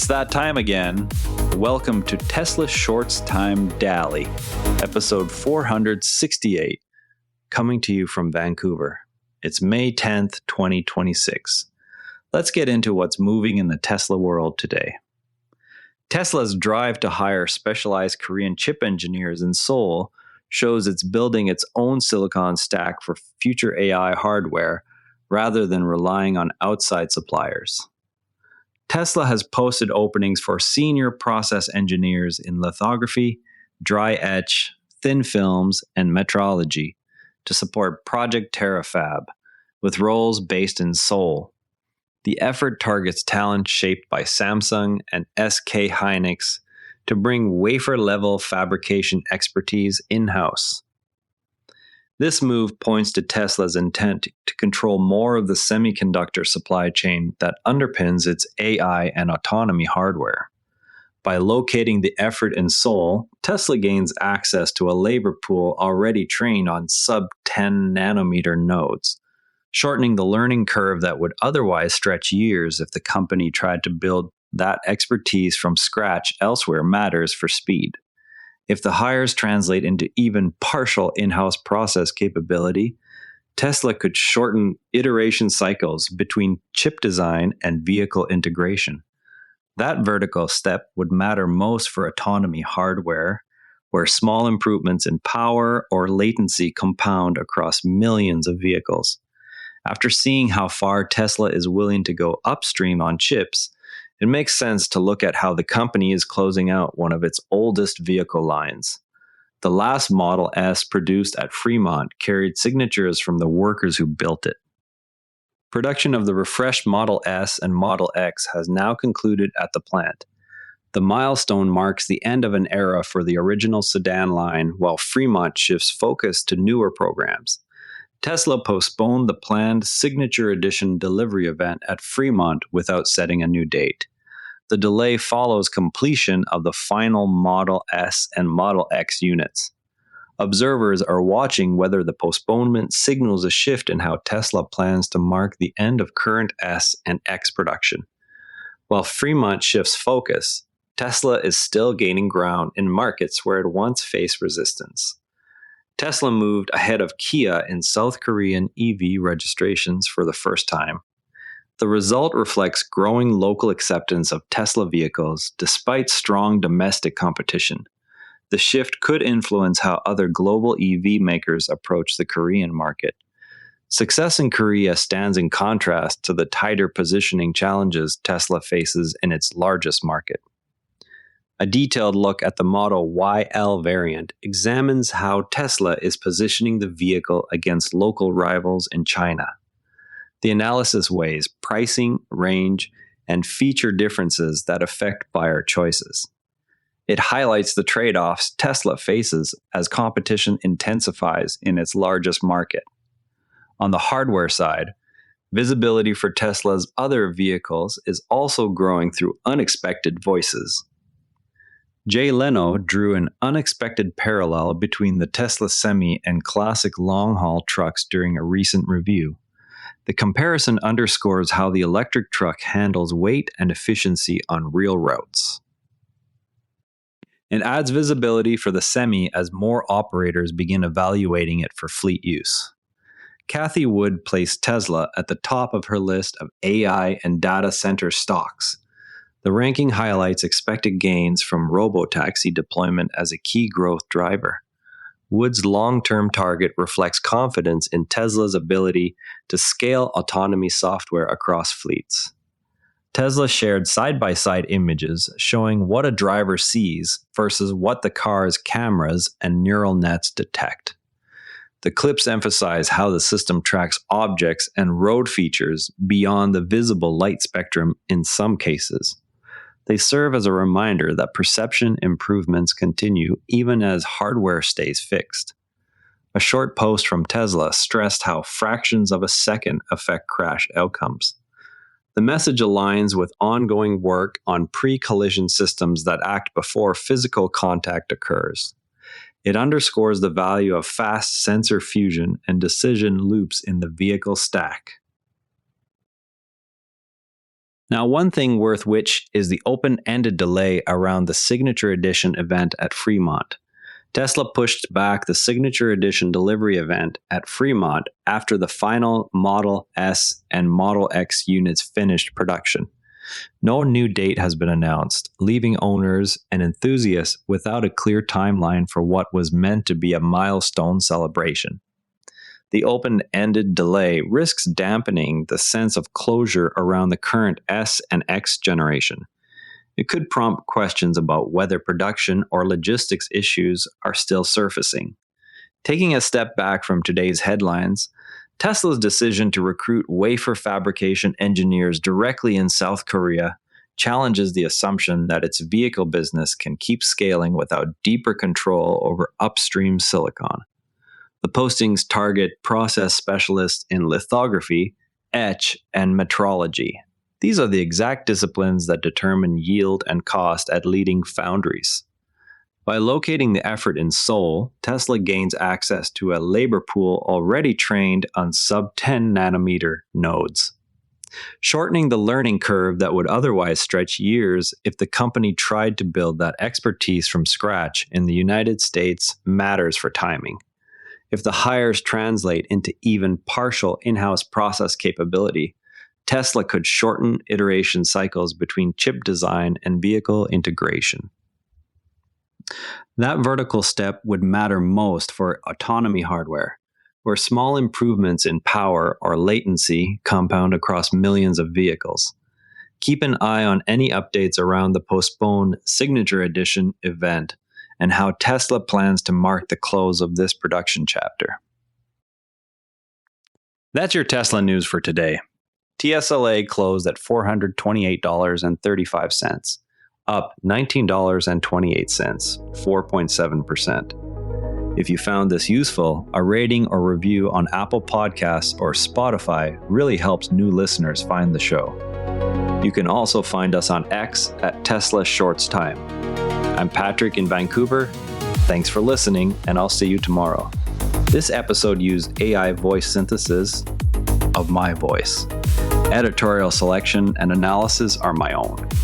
It's that time again. Welcome to Tesla Shorts Time Daily, episode 468, coming to you from Vancouver. It's May 10th, 2026. Let's get into what's moving in the Tesla world today. Tesla's drive to hire specialized Korean chip engineers in Seoul shows it's building its own silicon stack for future AI hardware rather than relying on outside suppliers. Tesla has posted openings for senior process engineers in lithography, dry etch, thin films, and metrology to support Project Terafab, with roles based in Seoul. The effort targets talent shaped by Samsung and SK Hynix to bring wafer-level fabrication expertise in-house. This move points to Tesla's intent to control more of the semiconductor supply chain that underpins its AI and autonomy hardware. By locating the effort in Seoul, Tesla gains access to a labor pool already trained on sub-10 nanometer nodes, shortening the learning curve that would otherwise stretch years if the company tried to build that expertise from scratch elsewhere matters for speed. If the hires translate into even partial in-house process capability, Tesla could shorten iteration cycles between chip design and vehicle integration. That vertical step would matter most for autonomy hardware, where small improvements in power or latency compound across millions of vehicles. After seeing how far Tesla is willing to go upstream on chips, it makes sense to look at how the company is closing out one of its oldest vehicle lines. The last Model S produced at Fremont carried signatures from the workers who built it. Production of the refreshed Model S and Model X has now concluded at the plant. The milestone marks the end of an era for the original sedan line, while Fremont shifts focus to newer programs. Tesla postponed the planned Signature Edition delivery event at Fremont without setting a new date. The delay follows completion of the final Model S and Model X units. Observers are watching whether the postponement signals a shift in how Tesla plans to mark the end of current S and X production. While Fremont shifts focus, Tesla is still gaining ground in markets where it once faced resistance. Tesla moved ahead of Kia in South Korean EV registrations for the first time. The result reflects growing local acceptance of Tesla vehicles despite strong domestic competition. The shift could influence how other global EV makers approach the Korean market. Success in Korea stands in contrast to the tighter positioning challenges Tesla faces in its largest market. A detailed look at the Model YL variant examines how Tesla is positioning the vehicle against local rivals in China. The analysis weighs pricing, range, and feature differences that affect buyer choices. It highlights the trade-offs Tesla faces as competition intensifies in its largest market. On the hardware side, visibility for Tesla's other vehicles is also growing through unexpected voices. Jay Leno drew an unexpected parallel between the Tesla Semi and classic long-haul trucks during a recent review. The comparison underscores how the electric truck handles weight and efficiency on real routes. It adds visibility for the Semi as more operators begin evaluating it for fleet use. Kathy Wood placed Tesla at the top of her list of AI and data center stocks. The ranking highlights expected gains from robotaxi deployment as a key growth driver. Wood's long-term target reflects confidence in Tesla's ability to scale autonomy software across fleets. Tesla shared side-by-side images showing what a driver sees versus what the car's cameras and neural nets detect. The clips emphasize how the system tracks objects and road features beyond the visible light spectrum in some cases. They serve as a reminder that perception improvements continue even as hardware stays fixed. A short post from Tesla stressed how fractions of a second affect crash outcomes. The message aligns with ongoing work on pre-collision systems that act before physical contact occurs. It underscores the value of fast sensor fusion and decision loops in the vehicle stack. Now, one thing worth which is the open-ended delay around the Signature Edition event at Fremont. Tesla pushed back the Signature Edition delivery event at Fremont after the final Model S and Model X units finished production. No new date has been announced, leaving owners and enthusiasts without a clear timeline for what was meant to be a milestone celebration. The open-ended delay risks dampening the sense of closure around the current S and X generation. It could prompt questions about whether production or logistics issues are still surfacing. Taking a step back from today's headlines, Tesla's decision to recruit wafer fabrication engineers directly in South Korea challenges the assumption that its vehicle business can keep scaling without deeper control over upstream silicon. The postings target process specialists in lithography, etch, and metrology. These are the exact disciplines that determine yield and cost at leading foundries. By locating the effort in Seoul, Tesla gains access to a labor pool already trained on sub-10 nanometer nodes, shortening the learning curve that would otherwise stretch years if the company tried to build that expertise from scratch in the United States matters for timing. If the hires translate into even partial in-house process capability, Tesla could shorten iteration cycles between chip design and vehicle integration. That vertical step would matter most for autonomy hardware, where small improvements in power or latency compound across millions of vehicles. Keep an eye on any updates around the postponed Signature Edition event and how Tesla plans to mark the close of this production chapter. That's your Tesla news for today. TSLA closed at $428.35, up $19.28, 4.7%. If you found this useful, a rating or review on Apple Podcasts or Spotify really helps new listeners find the show. You can also find us on X at Tesla Shorts Time. I'm Patrick in Vancouver. Thanks for listening, and I'll see you tomorrow. This episode used AI voice synthesis of my voice. Editorial selection and analysis are my own.